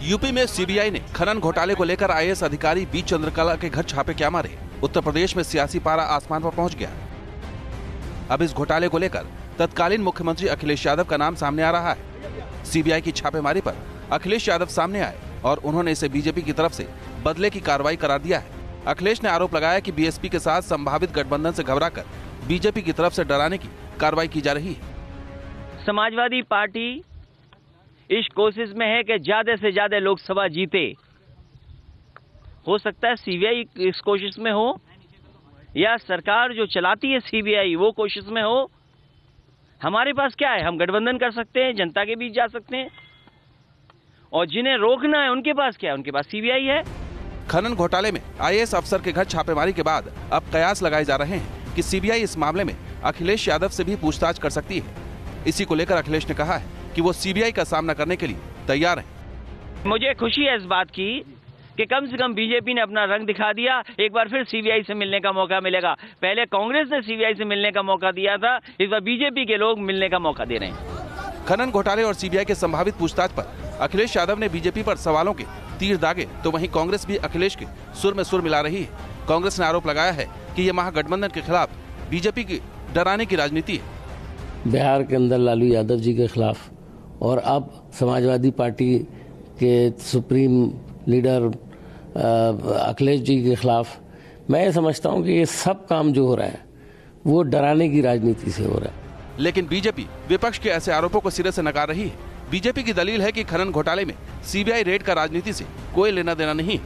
UP में CBI ने खनन घोटाले को लेकर आईएएस अधिकारी बी चंद्रकला के घर छापे क्या मारे। उत्तर प्रदेश में सियासी पारा आसमान पर पहुंच गया। अब इस घोटाले को लेकर तत्कालीन मुख्यमंत्री अखिलेश यादव का नाम सामने आ रहा है। सीबीआई की छापेमारी पर अखिलेश यादव सामने आए और उन्होंने इसे बीजेपी की तरफ से बदले की कार्रवाई करार दिया है। अखिलेश ने आरोप लगाया कि बीएसपी के साथ संभावित गठबंधन से घबराकर बीजेपी की तरफ से डराने की कार्रवाई की जा रही है। समाजवादी पार्टी इस कोशिश में है कि ज्यादा से ज्यादा लोकसभा जीते। हो सकता है सीबीआई इस कोशिश में हो या सरकार जो चलाती है सीबीआई वो कोशिश में हो। हमारे पास क्या है, हम गठबंधन कर सकते हैं, जनता के बीच जा सकते हैं, और जिन्हें रोकना है उनके पास क्या है, उनके पास सीबीआई है। खनन घोटाले में आईएएस अफसर के घर छापेमारी के बाद अब कयास लगाए जा रहे हैं कि सीबीआई इस मामले में अखिलेश यादव से भी पूछताछ कर सकती है। इसी को लेकर अखिलेश ने कहा है कि वो सीबीआई का सामना करने के लिए तैयार हैं। मुझे खुशी है इस बात की कि कम से कम बीजेपी ने अपना रंग दिखा दिया। एक बार फिर सीबीआई से मिलने का मौका मिलेगा। पहले कांग्रेस ने सीबीआई से मिलने का मौका दिया था, इस बार बीजेपी के लोग मिलने का मौका दे रहे हैं। खनन घोटाले और सीबीआई के संभावित पूछताछ पर अखिलेश यादव ने बीजेपी पर सवालों के तीर दागे, तो वहीं कांग्रेस भी अखिलेश के सुर में सुर मिला रही है। कांग्रेस ने आरोप लगाया है कि ये महागठबंधन के खिलाफ बीजेपी की डराने की राजनीति है। बिहार के अंदर लालू यादव जी के खिलाफ और अब समाजवादी पार्टी के सुप्रीम लीडर अखिलेश जी के खिलाफ, मैं समझता हूं कि ये सब काम जो हो रहा है वो डराने की राजनीति से हो रहा है। लेकिन बीजेपी विपक्ष के ऐसे आरोपों को सिरे से नकार रही है। बीजेपी की दलील है कि खनन घोटाले में सीबीआई रेड का राजनीति से कोई लेना देना नहीं।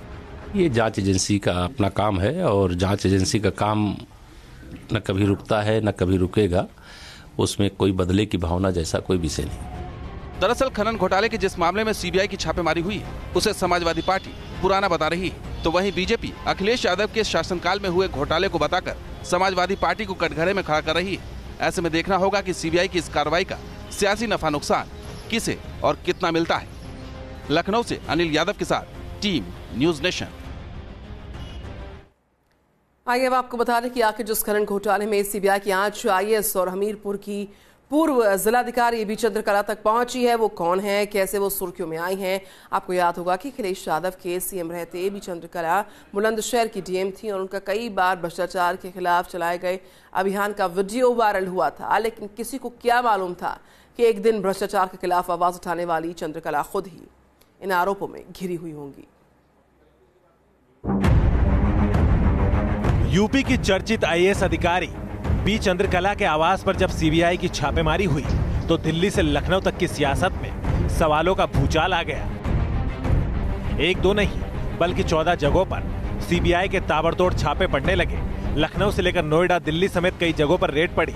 ये जांच एजेंसी का अपना काम है और जांच एजेंसी का काम न कभी रुकता है न कभी रुकेगा। उसमें कोई बदले की भावना जैसा कोई विषय नहीं। दरअसल खनन घोटाले के जिस मामले में सीबीआई की छापेमारी हुई है उसे समाजवादी पार्टी पुराना बता रही है, तो वहीं बीजेपी अखिलेश यादव के शासनकाल में हुए घोटाले को बताकर समाजवादी पार्टी को कटघरे में खड़ा कर रही है। ऐसे में देखना होगा कि सीबीआई की इस कार्रवाई का सियासी नफा नुकसान किसे और कितना मिलता है। लखनऊ से अनिल यादव के साथ टीम न्यूज नेशन। आइए अब आपको बता दें कि आखिर जिस खनन घोटाले में सीबीआई की आंच आईएएस और हमीरपुर की पूर्व जिलाधिकारी बी चंद्रकला तक पहुंची है, वो कौन है, कैसे वो सुर्खियों में आई हैं। आपको याद होगा कि अखिलेश यादव के सीएम रहते बी चंद्रकला बुलंदशहर की डीएम थी और उनका कई बार भ्रष्टाचार के खिलाफ चलाए गए अभियान का वीडियो वायरल हुआ था। लेकिन किसी को क्या मालूम था कि एक दिन भ्रष्टाचार के खिलाफ आवाज उठाने वाली चंद्रकला खुद ही इन आरोपों में घिरी हुई होंगी। यूपी की चर्चित आईएएस अधिकारी बी चंद्रकला के आवास पर जब सीबीआई की छापेमारी हुई तो दिल्ली से लखनऊ तक की सियासत में सवालों का भूचाल आ गया। एक दो नहीं बल्कि 14 जगहों पर सीबीआई के ताबड़तोड़ छापे पड़ने लगे। लखनऊ से लेकर नोएडा, दिल्ली समेत कई जगहों पर रेड पड़ी।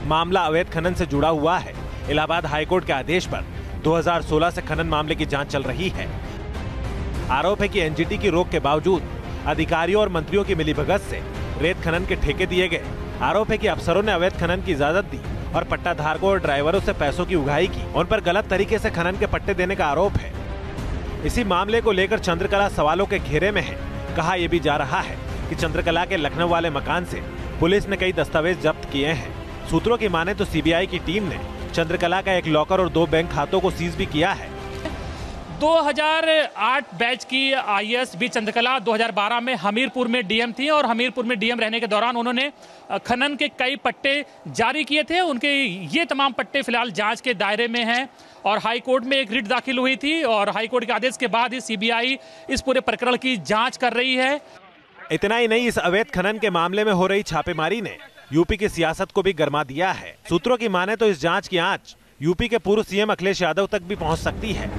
मामला अवैध खनन से जुड़ा हुआ है। इलाहाबाद हाईकोर्ट के आदेश पर 2016 से खनन मामले की जांच चल रही है। आरोप है कि एनजीटी की रोक के बावजूद अधिकारियों और मंत्रियों की मिलीभगत से रेत खनन के ठेके दिए गए। आरोप है कि अफसरों ने अवैध खनन की इजाजत दी और पट्टा धारकों और ड्राइवरों से पैसों की उगाही की। उन पर गलत तरीके से खनन के पट्टे देने का आरोप है। इसी मामले को लेकर चंद्रकला सवालों के घेरे में है। कहा यह भी जा रहा है कि चंद्रकला के लखनऊ वाले मकान से पुलिस ने कई दस्तावेज जब्त किए हैं। सूत्रों की माने तो सीबीआई की टीम ने चंद्रकला का एक लॉकर और 2 बैंक खातों को सीज भी किया है। 2008 बैच की आईएएस बी चंद्रकला 2012 में हमीरपुर में डीएम थी और हमीरपुर में डीएम रहने के दौरान उन्होंने खनन के कई पट्टे जारी किए थे। उनके ये तमाम पट्टे फिलहाल जांच के दायरे में हैं और हाई कोर्ट में एक रिट दाखिल हुई थी और हाई कोर्ट के आदेश के बाद ही सीबीआई इस पूरे प्रकरण की जांच कर रही है। इतना ही नहीं, इस अवैध खनन के मामले में हो रही छापेमारी ने यूपी की सियासत को भी गरमा दिया है। सूत्रों की माने तो इस जांच की आंच यूपी के पूर्व सीएम अखिलेश यादव तक भी पहुंच सकती है।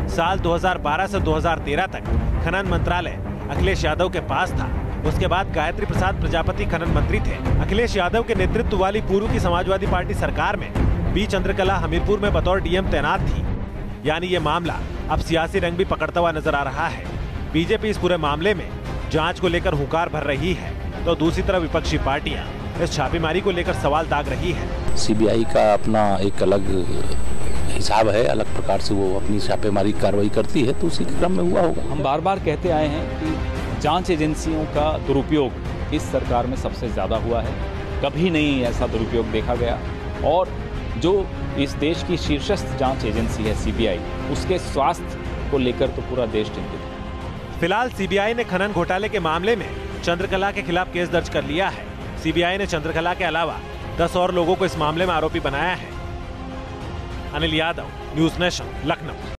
साल 2012 से 2013 तक खनन मंत्रालय अखिलेश यादव के पास था। उसके बाद गायत्री प्रसाद प्रजापति खनन मंत्री थे। अखिलेश यादव के नेतृत्व वाली पूर्व की समाजवादी पार्टी सरकार में बी चंद्रकला हमीरपुर में बतौर डीएम तैनात थी। यानी ये मामला अब सियासी रंग भी पकड़ता हुआ नजर आ रहा है। बीजेपी इस पूरे मामले में जांच को लेकर हुंकार भर रही है, तो दूसरी तरफ विपक्षी पार्टियां इस छापेमारी को लेकर सवाल दाग रही है। सीबीआई का अपना एक अलग हिसाब है, अलग प्रकार से वो अपनी छापेमारी कार्रवाई करती है, तो उसी क्रम में हुआ होगा। हम बार बार कहते आए हैं कि जांच एजेंसियों का दुरुपयोग इस सरकार में सबसे ज्यादा हुआ है। कभी नहीं ऐसा दुरुपयोग देखा गया और जो इस देश की शीर्षस्थ जांच एजेंसी है सीबीआई, उसके स्वास्थ्य को लेकर तो पूरा देश चिंतित है। फिलहाल सीबीआई ने खनन घोटाले के मामले में चंद्रकला के खिलाफ केस दर्ज कर लिया है। सीबीआई ने चंद्रकला के अलावा 10 और लोगों को इस मामले में आरोपी बनाया है। Anil Yadav, news nation, Lucknow.